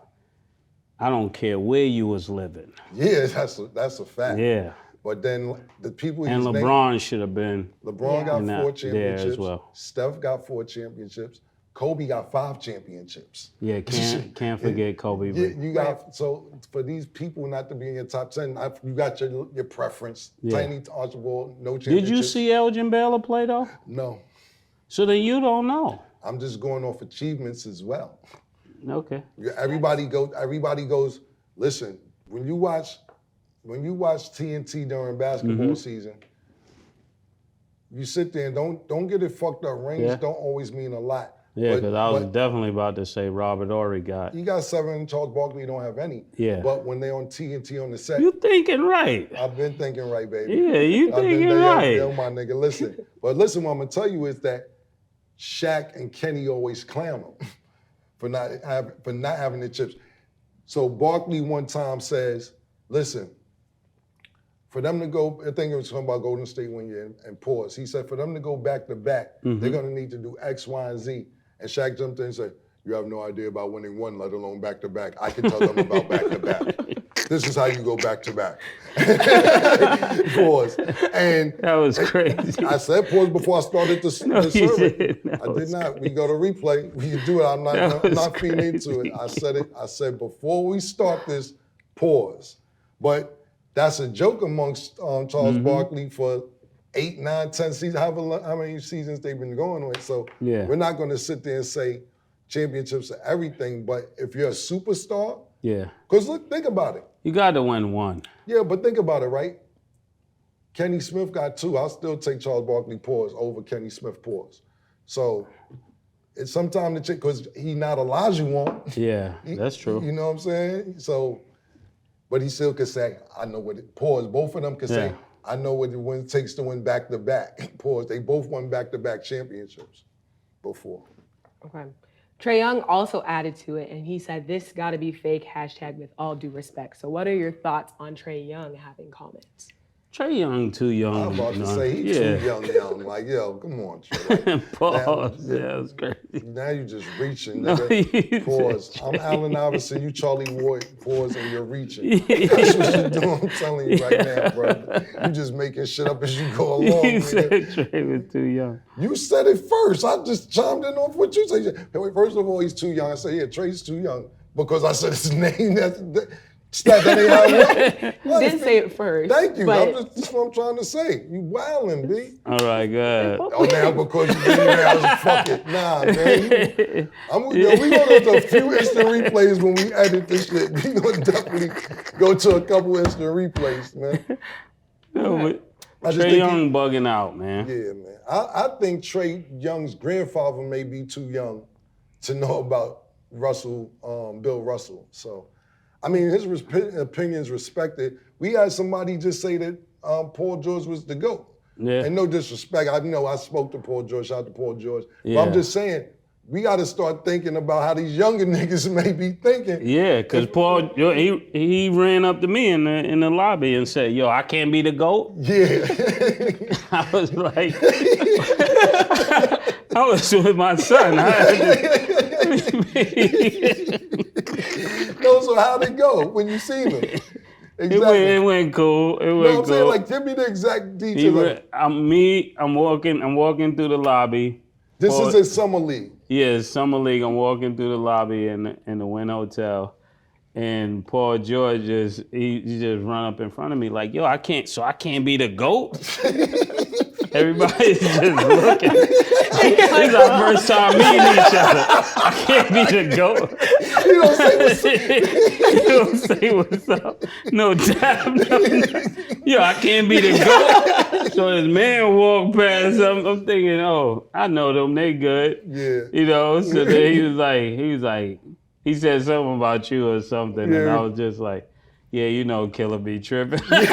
I don't care where you was living. Yeah, that's a fact. Yeah. But then the people And LeBron should have been. LeBron got 4 championships. There as well. Steph got 4 championships. Kobe got 5 championships. Yeah, can't forget Kobe. You got, so for these people not to be in your top 10, you got your preference. Yeah. Tiny Archibald, no championships. Did you see Elgin Baylor play though? No. So then you don't know. I'm just going off achievements as well. Okay. Everybody goes, listen, when you watch TNT during basketball season, you sit there and don't get it fucked up. Rings don't always mean a lot. Yeah, because I was definitely about to say Robert Horry got. You got 7, Charles Barkley don't have any. Yeah. But when they on TNT on the set. You thinking right. I've been thinking right, baby. Yeah, you thinking right. Yo, my nigga, listen. But listen, what I'm going to tell you is that Shaq and Kenny always clown him for not having the chips. So Barkley one time says, listen, for them to go, I think it was talking about Golden State one year and pause. He said, for them to go back to back, they're going to need to do X, Y, and Z. And Shaq jumped in and said, you have no idea about winning one, let alone back to back. I can tell them about back to back. This is how you go back to back. Pause. And that was crazy. I said pause before I started the survey. I did not. We go to replay. We can do it. I'm not feeding into it. I said it. I said before we start this, pause. But that's a joke amongst Charles Barkley for 8, 9, 10 seasons, how many seasons they've been going with. So we're not going to sit there and say championships are everything. But if you're a superstar, because look, think about it. You got to win one. Yeah, but think about it, right? Kenny Smith got 2. I'll still take Charles Barkley pause over Kenny Smith pause. So it's sometime to check because he not Elijah won't. Yeah, that's true. You know what I'm saying? So, but he still could say, I know what it, pause. Both of them could say, I know what it takes to win back-to-back. Pause. They both won back-to-back championships before. Okay. Trae Young also added to it, and he said, this gotta be fake, #with all due respect. So what are your thoughts on Trae Young having comments? Trae Young too young. I'm about to say he's too young. Like, yo, come on, Trae. Like, pause. That's crazy. Now you just reaching, nigga. Pause. I'm Allen Iverson, you Charlie Ward. Pause, and you're reaching. That's what you're doing. I'm telling you right now, bro. You just making shit up as you go along. You said Trae was too young. You said it first. I just chimed in off what you said. First of all, he's too young. I said, yeah, Trae's too young because I said his name. That ain't how it works. You didn't say it first. Thank you. That's what I'm trying to say. You wildin', B. All right, good. Oh, now because you did it, fuck it. Nah, man. We go to a few instant replays when we edit this shit. We gonna definitely go to a couple instant replays, man. No, but Trae Young bugging out, man. Yeah, man. I think Trae Young's grandfather may be too young to know about Bill Russell. So. I mean, his opinion's respected. We had somebody just say that Paul George was the GOAT. Yeah. And no disrespect, I know I spoke to Paul George, shout out to Paul George. Yeah. But I'm just saying, we got to start thinking about how these younger niggas may be thinking. Yeah, because Paul, he ran up to me in the lobby and said, yo, I can't be the GOAT? Yeah. I was like, I was with my son. No, so how'd it go when you seen him? Exactly. It went cool. It went I'm cool. saying, like, give me the exact details. I'm walking through the lobby. This is a summer league. Yeah, summer league. I'm walking through the lobby in the Wynn Hotel, and Paul George he just run up in front of me like, yo, I can't be the GOAT. Everybody's just looking. This is our first time meeting each other. I can't be the GOAT. You don't say what's up. You don't say what's up. No dab. Yo, I can't be the GOAT. So this man walked past. I'm thinking, oh, I know them. They good. Yeah. You know. So then he was like, he said something about you or something, and I was just like, yeah, you know, Killer be tripping. Yeah,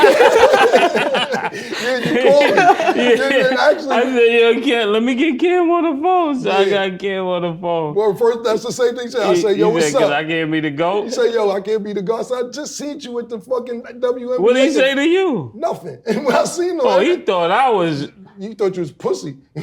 you called me. Actually, I said, yo, let me get Kim on the phone. So I got Kim on the phone. Well, first, that's the same thing he said. I said, yo, what's up? Because I can't be the GOAT. He said, yo, I can't be the GOAT. I said, I just seen you at the fucking WNBA. What did he say to you? Nothing. And when I seen him, he thought I was... You thought you was pussy. I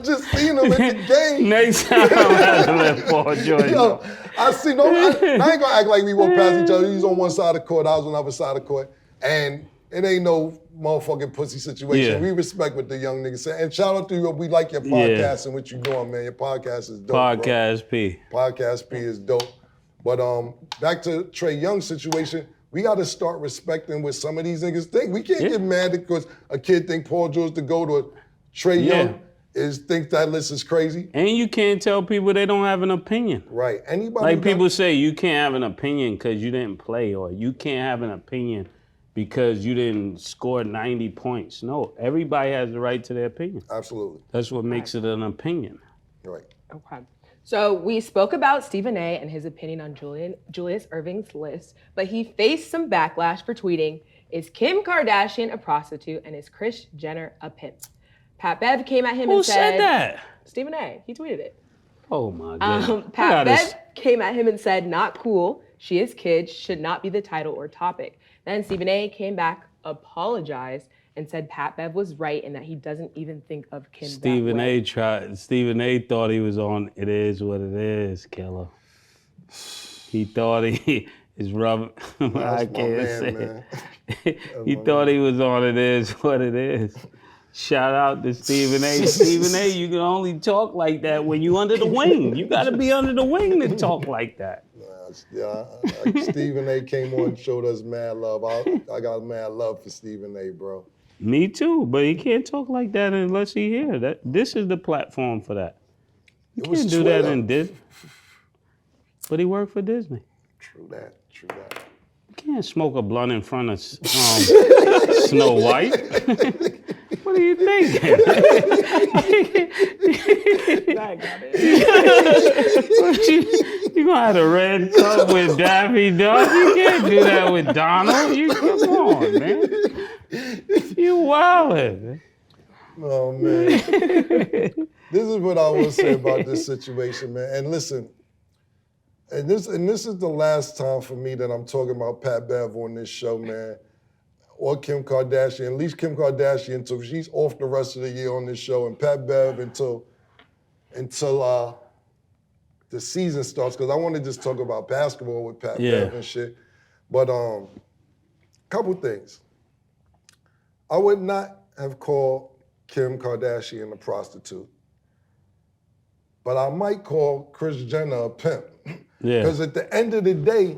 just seen him at the game. Next time, I'm going to let Paul George know. I ain't gonna act like we walk past each other. He's on one side of the court, I was on the other side of the court. And it ain't no motherfucking pussy situation. Yeah. We respect what the young niggas say. And shout out to you. We like your podcast and what you doing, man. Your podcast is dope. Podcast P. Podcast P is dope. But back to Trae Young's situation, we got to start respecting what some of these niggas think. We can't get mad because a kid think Paul George to go to Trae Young think that list is crazy. And you can't tell people they don't have an opinion. Right. Anybody like people say you can't have an opinion because you didn't play, or you can't have an opinion because you didn't score 90 points. No, everybody has the right to their opinion. Absolutely. That's what makes it an opinion. Right. Okay. So we spoke about Stephen A. and his opinion on Julius Erving's list, but he faced some backlash for tweeting, "Is Kim Kardashian a prostitute and is Kris Jenner a pimp?" Pat Bev came at him and said... Who said that? Stephen A. He tweeted it. Oh my God. Pat Bev came at him and said, "Not cool. She is kids. Should not be the title or topic." Then Stephen A. came back, apologized, and said Pat Bev was right and that he doesn't even think of Kim Stephen that way. Stephen A. thought he was on It Is What It Is, Killer. He thought he is rubbing. I can't say it. He thought he was on It Is What It Is. Shout out to Stephen A. Stephen A., you can only talk like that when you under the wing. You got to be under the wing to talk like that. Stephen A. came on and showed us mad love. I got mad love for Stephen A., bro. Me too, but he can't talk like that unless he hear that. This is the platform for that. You can't do that in Disney. But he worked for Disney. True that. You can't smoke a blunt in front of Snow White. What are you thinking? You gonna have a red cup with Daffy Duck? You can't do that with Donald. Come on, man. You wildin'. Oh man. This is what I will say about this situation, man. And listen, and this is the last time for me that I'm talking about Pat Bev on this show, man. Or Kim Kardashian, at least Kim Kardashian until she's off the rest of the year on this show, and Pat Bev until the season starts, because I want to just talk about basketball with Pat Bev and shit. But couple things. I would not have called Kim Kardashian a prostitute, but I might call Kris Jenner a pimp. Because at the end of the day,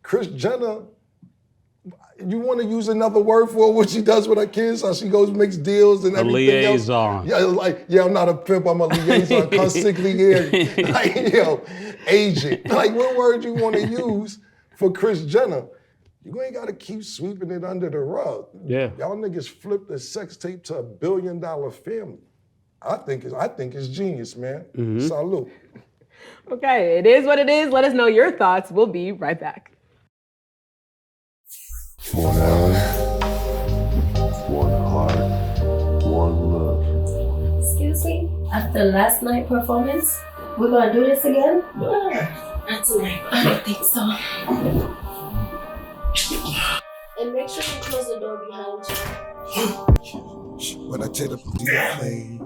Kris Jenner, you want to use another word for what she does with her kids, how she goes makes deals and everything else. A liaison. I'm not a pimp, I'm a liaison, constantly agent. Like, what word you want to use for Kris Jenner? You ain't got to keep sweeping it under the rug. Yeah. Y'all niggas flipped a sex tape to $1 billion family. I think it's genius, man. Mm-hmm. Salute. Okay, it is what it is. Let us know your thoughts. We'll be right back. One eye, one heart, one love. Excuse me? After last night's performance, we're gonna do this again? Not tonight. I don't think so. And make sure you close the door behind you. When I take up the plane.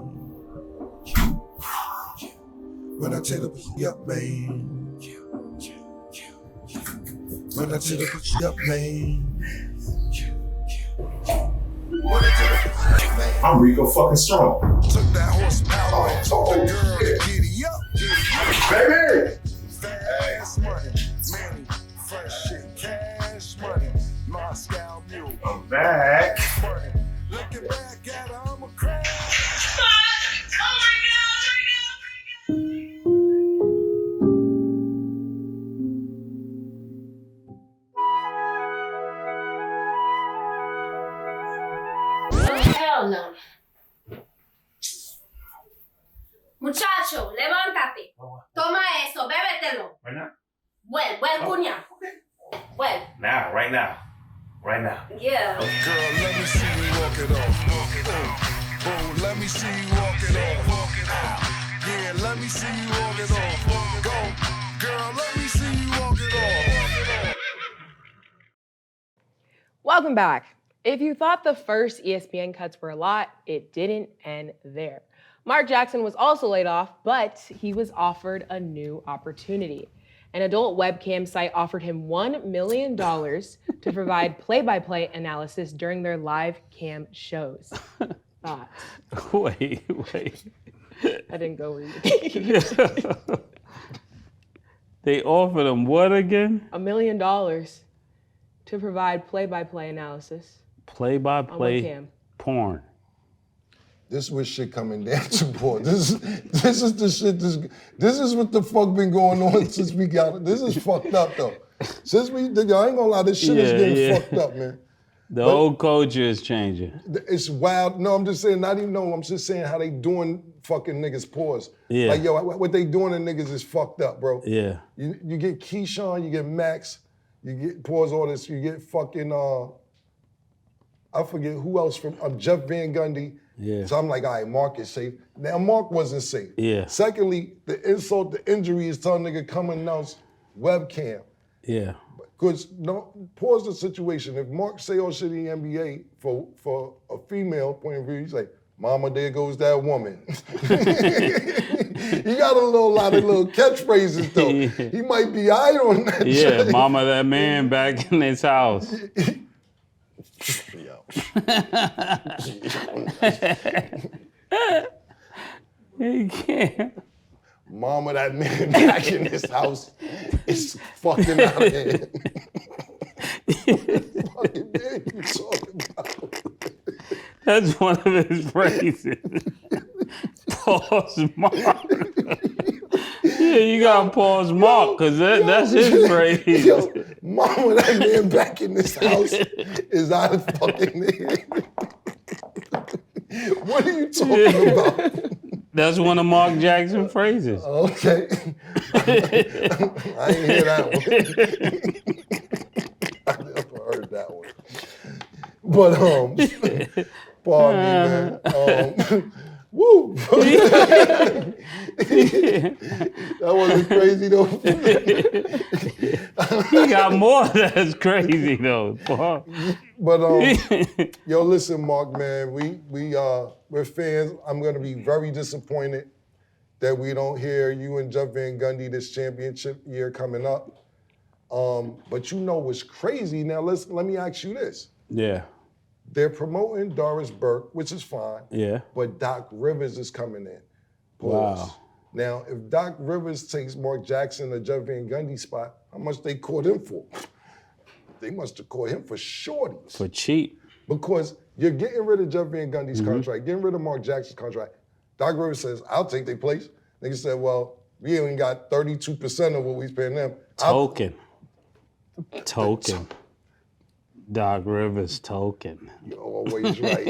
When I take up the man. Run up to the push up, man. I'm Rico fucking strong. Took that horsepower and told the girl to giddy up. Baby! Fast money, money, fresh shit, cash money, Moscow mule. I'm back. Money. Looking back at her, I'm a crash. Hell no. Muchacho, levántate. Toma eso, bébetelo. Right now? Well, cuña. Well. Now, right now. Right now. Yeah. Girl, let me see you walk it off. Oh, let me see you walk it off. Yeah, let me see you walk it off. Go, girl, let me see you walk it off. Welcome back. If you thought the first ESPN cuts were a lot, it didn't end there. Mark Jackson was also laid off, but he was offered a new opportunity. An adult webcam site offered him $1 million to provide play-by-play analysis during their live cam shows. Thoughts? Wait. I didn't go where you did. They offered him what again? $1 million to provide play-by-play analysis. Play-by-play porn. This is what shit coming down to, boy. This is the shit. This is what the fuck been going on since we got it. This is fucked up though. Since I ain't gonna lie, this shit is getting fucked up, man. The old culture is changing. It's wild. No, I'm just saying, not even know. I'm just saying how they doing fucking niggas pause. Yeah. Like, yo, what they doing to niggas is fucked up, bro. Yeah. You get Keyshawn, you get Max, you get pause all this, you get fucking, I forget who else from, Jeff Van Gundy. Yeah. So I'm like, all right, Mark is safe. Now, Mark wasn't safe. Yeah. Secondly, the insult, the injury is telling nigga come and announce webcam. Yeah. Because, pause the situation. If Mark say all shit in the NBA for a female point of view, he's like, mama, there goes that woman. He got a lot of little catchphrases though. He might be eye on that Yeah, shit. mama, that man back in his house. He can't. Mama, that man back in his house is fucking out of here. Fucking man you talking about? That's one of his phrases. Pause Mark. Yeah, you gotta pause Mark, because that's his phrase. Yo, mama, that man back in this house is out of fucking here. What are you talking about? That's one of Mark Jackson's phrases. Okay. I ain't hear that one. I never heard that one. But, pardon me, man. Woo! That wasn't crazy, though. He got more that's crazy, though. But, yo, listen, Mark, man, we're fans. I'm going to be very disappointed that we don't hear you and Jeff Van Gundy this championship year coming up. But you know what's crazy? Now, let me ask you this. Yeah. They're promoting Doris Burke, which is fine. Yeah. But Doc Rivers is coming in. Wow. Pause. Now, if Doc Rivers takes Mark Jackson or Jeff Van Gundy spot, how much they caught him for? They must have caught him for shorties. For cheap. Because you're getting rid of Jeff Van Gundy's contract, getting rid of Mark Jackson's contract. Doc Rivers says, I'll take their place. Nigga said, well, we only got 32% of what we paying them. Token. Doc Rivers token. You're always right.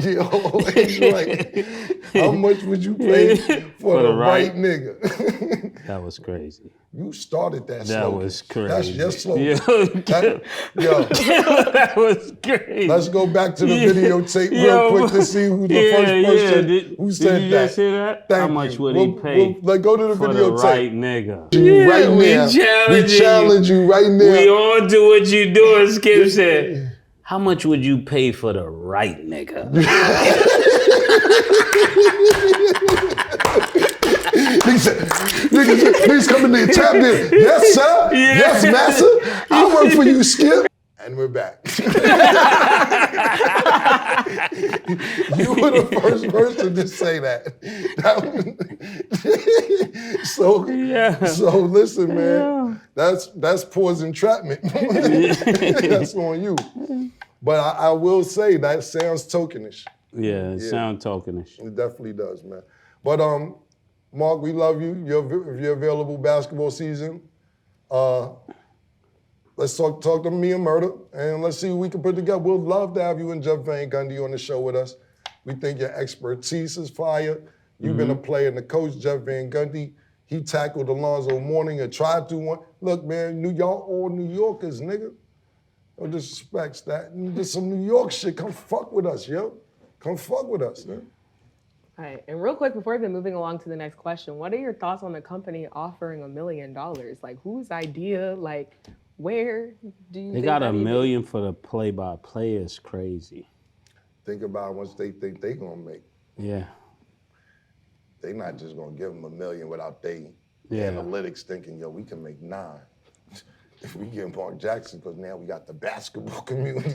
You're always right. How much would you pay for the right nigga? That was crazy. You started that slogan. That was crazy. That's your slogan. Yo. That was crazy. Let's go back to the videotape real quick to see who the first person who said did you that. Just hear that? Thank How much you. would he pay Let's go to the for videotape. the right nigga? Right now. We challenge you right now. We all do what you doing, Skip said. How much would you pay for the right nigga? The Niggas come in there, tap there. Yes, sir. Yes, master. I work for you, Skip. And we're back. You were the first person to say that. So listen, man. That's pause entrapment. That's on you. But I will say that sounds tokenish. Yeah, it sounds tokenish. It definitely does, man. But Mark, we love you. If you're available basketball season, let's talk to me and Murder, and let's see what we can put together. We'd love to have you and Jeff Van Gundy on the show with us. We think your expertise is fire. You've been a player and a coach, Jeff Van Gundy. He tackled Alonzo Mourning and tried to one. Look, man, y'all all New Yorkers, nigga. No disrespect that. There's some New York shit. Come fuck with us, yo. Come fuck with us, man. All right, and real quick, before we've been moving along to the next question, what are your thoughts on the company offering $1 million? Like, whose idea? Like, where do you They think got that $1 even- million for the play-by-play. It's crazy. Think about how much they think they gonna make. Yeah. They not just gonna give them $1 million without they analytics thinking, yo, we can make 9. If we get Mark Jackson, because now we got the basketball community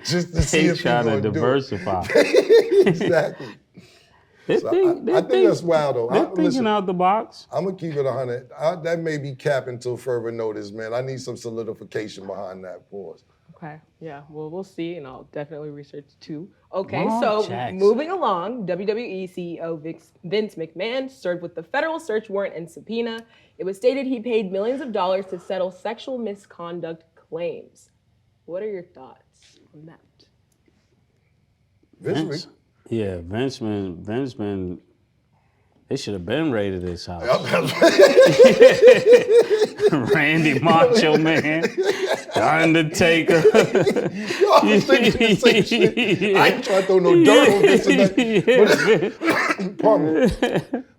just to see if trying gonna to diversify. Exactly. I think that's wild, though. They're thinking out the box. I'm going to keep it 100. That may be cap until further notice, man. I need some solidification behind that pause. Okay, yeah, well, we'll see, and I'll definitely research too. Okay, Mark so Jackson. moving along, WWE CEO Vince McMahon served with the federal search warrant and subpoena. It was stated he paid millions of dollars to settle sexual misconduct claims. What are your thoughts on that? Vince been, they should have been raided his house. Randy Macho Man, The Undertaker. I was thinking the same shit. I ain't trying to throw no dirt on this and that. Pardon me.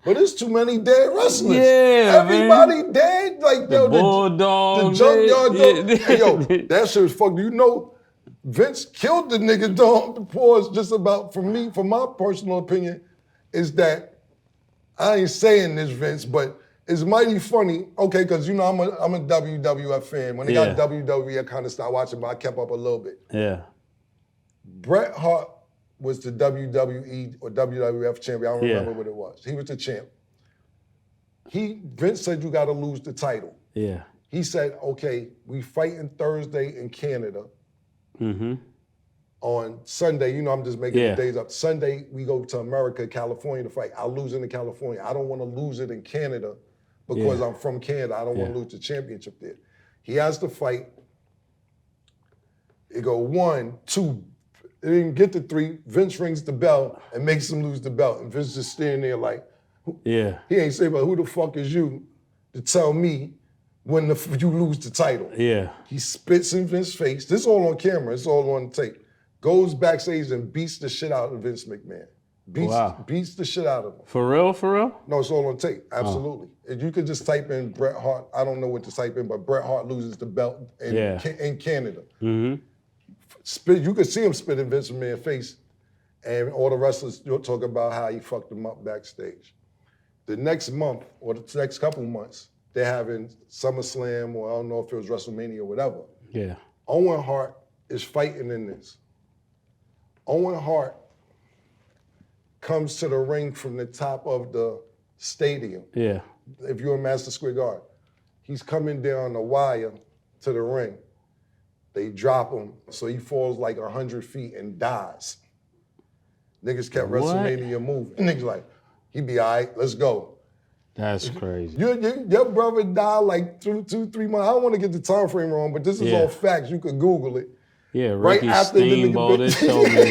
But there's too many dead wrestlers. Yeah, Everybody dead. Like, yo, Bulldog. the junkyard dog. Hey, yo, that shit was fucked. You know, Vince killed the nigga, dog. The pause just about, for me, for my personal opinion, is that, I ain't saying this, Vince, but it's mighty funny. Okay, because you know I'm a WWF fan. When they got WWE, I kind of stopped watching, but I kept up a little bit. Yeah. Bret Hart was the WWE or WWF champion. I don't remember what it was. He was the champ. Vince said you got to lose the title. Yeah. He said, okay, we fighting Thursday in Canada. Mm-hmm. On Sunday, you know, I'm just making the days up. Sunday, we go to America, California to fight. I'll lose it in California. I don't want to lose it in Canada because I'm from Canada. I don't want to lose the championship there. He has to fight. It go 1, 2. It didn't get to 3. Vince rings the bell and makes him lose the belt. And Vince just standing there like, he ain't saying, but who the fuck is you to tell me when you lose the title? Yeah. He spits in Vince's face. This is all on camera. It's all on tape. Goes backstage and beats the shit out of Vince McMahon. Beats the shit out of him. For real, for real? No, it's all on tape. Absolutely. If you could just type in Bret Hart, I don't know what to type in, but Bret Hart loses the belt in Canada. Mm-hmm. You could see him spit in Vince McMahon's face, and all the wrestlers talk about how he fucked him up backstage. The next month, or the next couple months, they're having SummerSlam, or I don't know if it was WrestleMania or whatever. Yeah. Owen Hart is fighting in this. Owen Hart comes to the ring from the top of the stadium. Yeah. If you're in Madison Square Garden, he's coming down the wire to the ring. They drop him, so he falls like 100 feet and dies. Niggas kept WrestleMania moving. Niggas like, he be all right, let's go. That's crazy. Your brother died like 2, 3 months. I don't want to get the time frame wrong, but this is all facts. You could Google it. Yeah, Right Ricky after Steamboat, there's so many.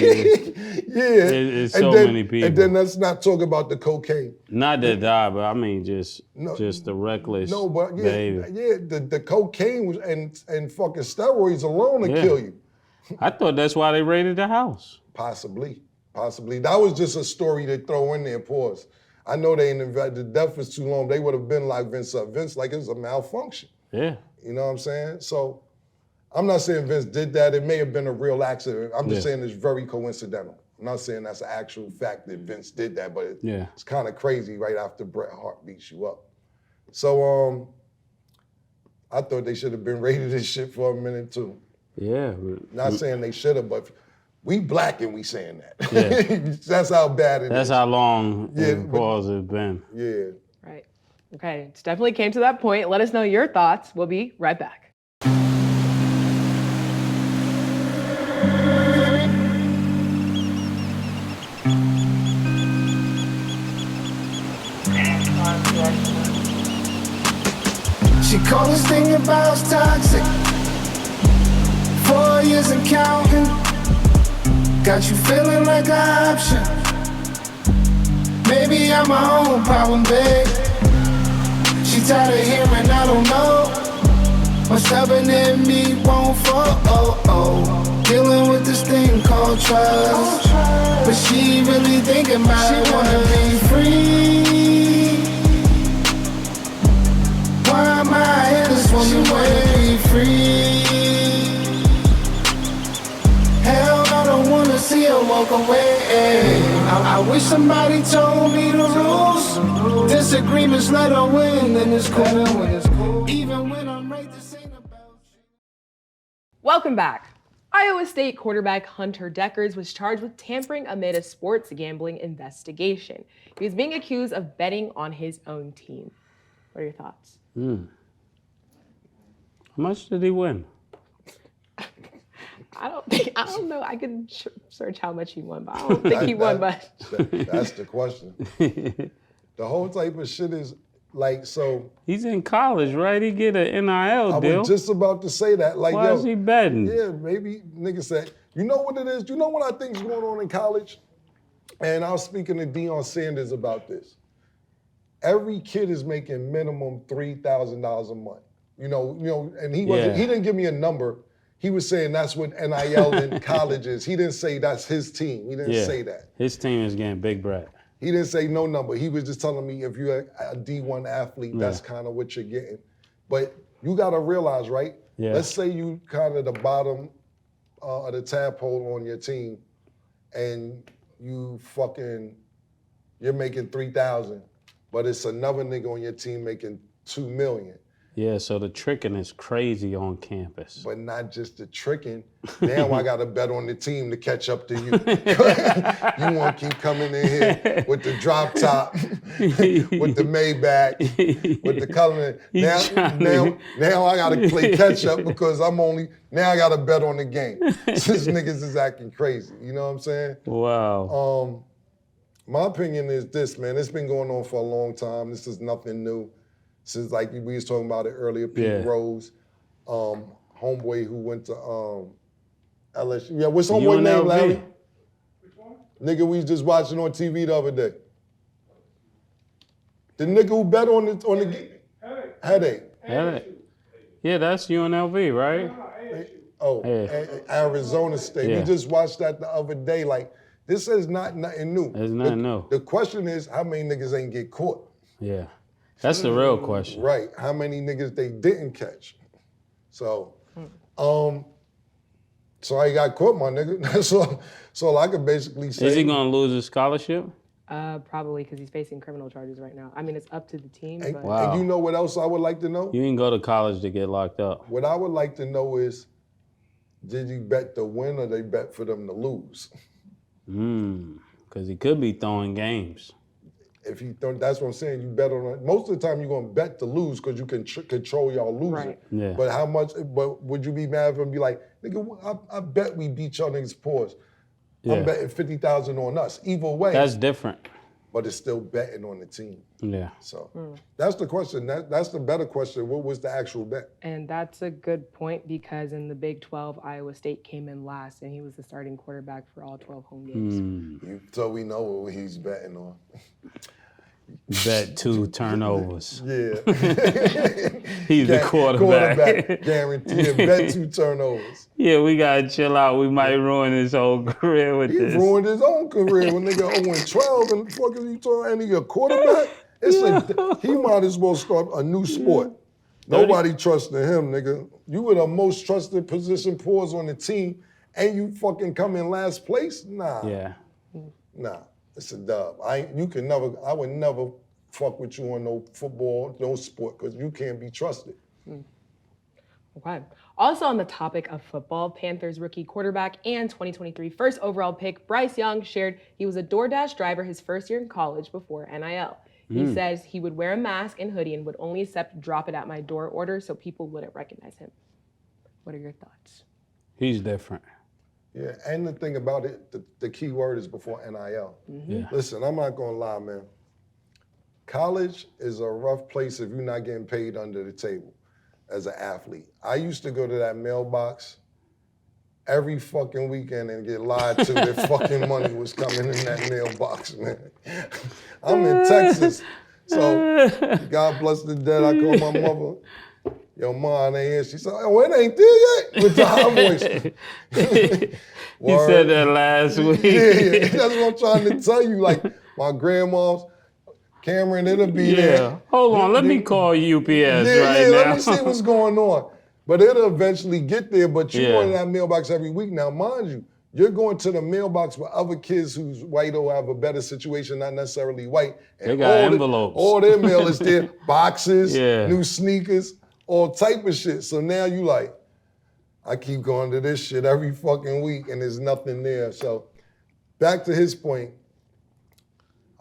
It's so many people. And then let's not talk about the cocaine. Not that die, but I mean just the reckless behavior. The cocaine was and fucking steroids alone will kill you. I thought that's why they raided the house. Possibly. That was just a story they throw in there, pause. I know they ain't invited, the death was too long. They would have been like Vince up. Vince like it was a malfunction. Yeah. You know what I'm saying? So I'm not saying Vince did that. It may have been a real accident. I'm just saying it's very coincidental. I'm not saying that's an actual fact that Vince did that, but Yeah. it's kind of crazy right after Bret Hart beats you up. So I thought they should have been rated this shit for a minute too. Yeah. Not saying they should have, but we black and we saying that. Yeah. That's how bad it is. That's how long Yeah, the pause has been. Yeah. Right. Okay, it definitely came to that point. Let us know your thoughts. We'll be right back. She called this thing about toxic. 4 years and counting. Got you feeling like an option. Maybe I'm my own problem, babe. She tired of hearing I don't know. What's stubborn in me won't fall. Dealing with this thing called trust. But she really thinking about it. She wanna be free. Why am I here? This woman wanna be free. Hell, I don't wanna see her walk away. I wish somebody told me the rules. Disagreements let her win, and it's cool. Even when I'm right, this ain't about you. Welcome back. Iowa State quarterback Hunter Deckers was charged with tampering amid a sports gambling investigation. He was being accused of betting on his own team. What are your thoughts? How much did he win? I don't know. I can search how much he won, but I don't think he won much. That's the question. The whole type of shit is like, so. He's in college, right? He get an NIL deal. I was just about to say that. Like, why is he betting? Yeah, maybe nigga said, you know what it is? You know what I think is going on in college? And I was speaking to Deion Sanders about this. Every kid is making minimum $3,000 a month. You know, and he didn't give me a number. He was saying that's what NIL in college is. He didn't say that's his team. He didn't say that. His team is getting big bread. He didn't say no number. He was just telling me if you're a D1 athlete, that's kind of what you're getting. But you got to realize, right? Yeah. Let's say you kind of the bottom of the tadpole on your team, and you're making $3,000, but it's another nigga on your team making $2 million. Yeah, so the tricking is crazy on campus. But not just the tricking. Now I got to bet on the team to catch up to you. You want to keep coming in here with the drop top, with the Maybach, with the color. Now I got to play catch up because now I got to bet on the game. Since niggas is acting crazy. You know what I'm saying? Wow. My opinion is this, man. It's been going on for a long time. This is nothing new. Since like we was talking about it earlier, Pete Rose, homeboy who went to LSU. Yeah, what's homeboy name, Larry? Which one? Nigga we was just watching on TV the other day. The nigga who bet on the Headache. Yeah, that's UNLV, right? Oh, Arizona State. Yeah. We just watched that the other day. Like, this is nothing new. It's nothing new. The question is, how many niggas ain't get caught? Yeah. That's the real question. Right. How many niggas they didn't catch? So, so I got caught, my nigga. That's all I could basically say. Is he gonna lose his scholarship? Probably because he's facing criminal charges right now. I mean, it's up to the team. And, but... Wow. And you know what else I would like to know? You didn't go to college to get locked up. What I would like to know is, did you bet to win or they bet for them to lose? Because he could be throwing games. If you don't, that's what I'm saying. You bet on it. Most of the time, you're gonna bet to lose because you can control y'all losing. Right. Yeah. But how much? But would you be mad if and be like, nigga, I bet we beat y'all niggas paws. Yeah. I'm betting 50,000 on us. Either way. That's different. But it's still betting on the team. Yeah. So that's the question. That's the better question. What was the actual bet? And that's a good point because in the Big 12, Iowa State came in last, and he was the starting quarterback for all 12 home games. So we know what he's betting on. Bet 2 turnovers. Yeah. He's the quarterback. Guaranteed. Bet 2 turnovers. Yeah, we gotta chill out. We might ruin his whole career with this. He ruined his own career when nigga 0-12 and fuck is you talking? And he a quarterback? He might as well start a new sport. Nobody trusting him, nigga. You were the most trusted position pause on the team, and you fucking come in last place? Nah. Yeah. Nah, it's a dub. I would never fuck with you on no football, no sport, because you can't be trusted. Okay. Also on the topic of football, Panthers rookie quarterback and 2023 first overall pick Bryce Young shared he was a DoorDash driver his first year in college before NIL. He says he would wear a mask and hoodie and would only accept drop it at my door orders so people wouldn't recognize him. What are your thoughts? He's different. Yeah, and the thing about it, the key word is before NIL. Yeah. Listen, I'm not gonna lie, man. College is a rough place if you're not getting paid under the table as an athlete. I used to go to that mailbox every fucking weekend and get lied to that fucking money was coming in that mailbox, man. I'm in Texas, so God bless the dead. I call my mother. Yo, Ma, ain't here. She said, oh, it ain't there yet, with the high voice. You said that last week. Yeah, that's what I'm trying to tell you. Like, my grandma's, Cameron, it'll be there. Hold on, let me call UPS right now. Let me see what's going on. But it'll eventually get there, but you go in that mailbox every week. Now, mind you, you're going to the mailbox with other kids who's white or have a better situation, not necessarily white. And they got envelopes. All their mail is there, boxes, new sneakers, all type of shit. So now you like, I keep going to this shit every fucking week and there's nothing there. So back to his point,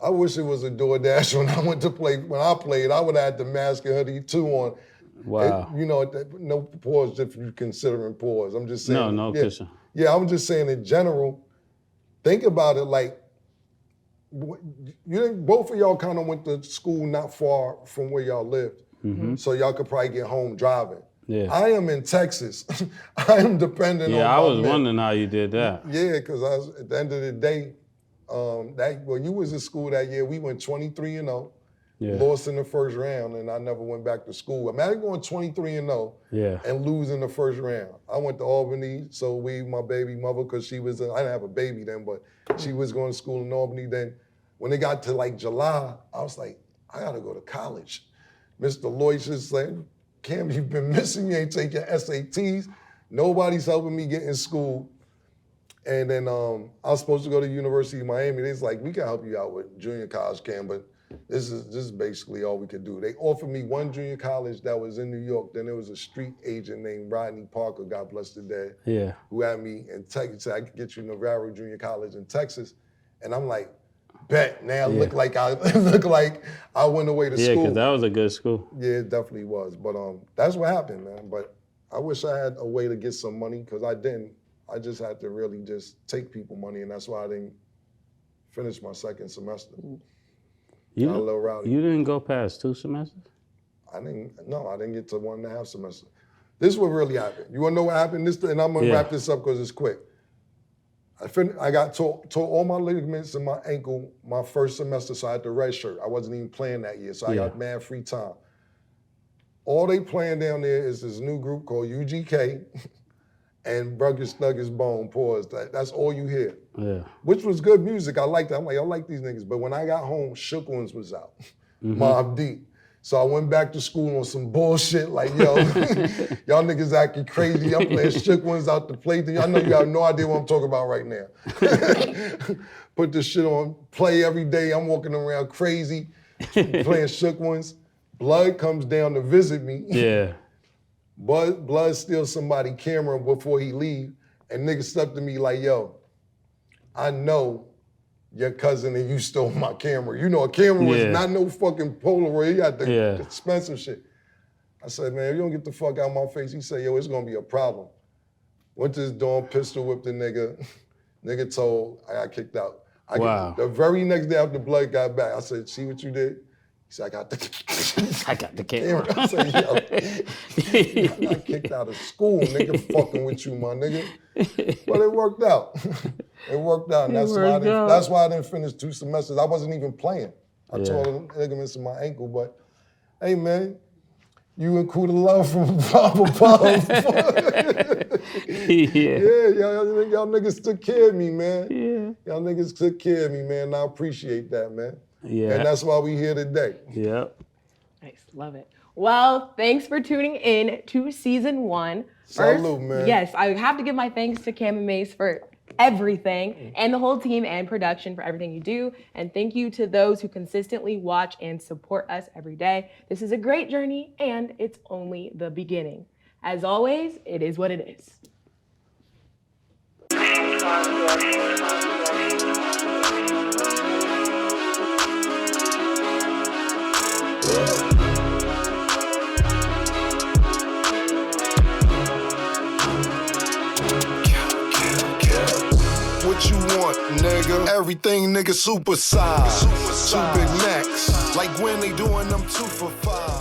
I wish it was a DoorDash when I went to play. When I played, I would have had the mask and hoodie too on. Wow. And, you know, no pause if you're considering pause. I'm just saying. No, yeah, I'm just saying in general, think about it like, both of y'all kind of went to school not far from where y'all lived. So y'all could probably get home driving. Yeah. I am in Texas. I am dependent on I was men. wondering how you did that. Yeah, because I was at the end of the day, you was in school that year. We went 23-0, lost in the first round, and I never went back to school. Imagine going 23-0 and losing the first round. I went to Albany, so my baby mother, because she was, I didn't have a baby then, but she was going to school in Albany. Then when it got to like July, I was like, I gotta go to college. Mr. Lloyd just said, Cam, you've been missing, you ain't taking your SATs. Nobody's helping me get in school. And then I was supposed to go to University of Miami. They was like, we can help you out with junior college, Cam, but this is basically all we could do. They offered me one junior college that was in New York. Then there was a street agent named Rodney Parker, God bless the dead, who had me in Texas. Said I could get you Navarro Junior College in Texas. And I'm like, bet. Now look like I went away to school. Yeah, because that was a good school. Yeah, it definitely was. But that's what happened, man. But I wish I had a way to get some money because I didn't. I just had to really just take people money, and that's why I didn't finish my second semester. You got a little rowdy. You didn't go past 2 semesters? I didn't get to 1.5 semesters. This is what really happened. You wanna know what happened? And I'm gonna wrap this up because it's quick. I got tore all my ligaments in my ankle my first semester, so I had to redshirt. I wasn't even playing that year, so I got mad free time. All they playing down there is this new group called UGK and Rugged Snuggers Bone, pause. That's all you hear. Yeah. Which was good music. I liked that. I'm like, I like these niggas. But when I got home, Shook Ones was out. Mobb Deep. So I went back to school on some bullshit like, yo, y'all niggas acting crazy. I'm playing Shook Ones out the play. I know you have no idea what I'm talking about right now. Put this shit on, play every day. I'm walking around crazy, playing Shook Ones. Blood comes down to visit me. Yeah. Blood steals somebody's camera before he leave, and niggas step to me like, yo, I know your cousin and you stole my camera. You know, a camera was not no fucking Polaroid. He got the expensive shit. I said, man, if you don't get the fuck out of my face, he said, yo, it's gonna be a problem. Went to his dorm, pistol whipped the nigga. Nigga told, I got kicked out. The very next day after Blood got back, I said, see what you did? He said, I got the camera. I said, yo, I got kicked out of school, nigga, fucking with you, my nigga. But it worked out. It worked out, and that's why I didn't finish 2 semesters. I wasn't even playing. I tore the ligaments in my ankle, but hey, man, you and Kuda Love from Bob above. Y'all niggas took care of me, man. Yeah. Y'all niggas took care of me, man, and I appreciate that, man. Yeah. And that's why we here today. Yep. Nice, love it. Well, thanks for tuning in to season 1. Salute, man. Yes, I have to give my thanks to Cam and Mace for everything, and the whole team and production for everything you do. And thank you to those who consistently watch and support us every day. This is a great journey, and it's only the beginning. As always, it is what it is. What you want, nigga? Everything, nigga, super size. Two Big Macs, like when they doing them 2 for $5.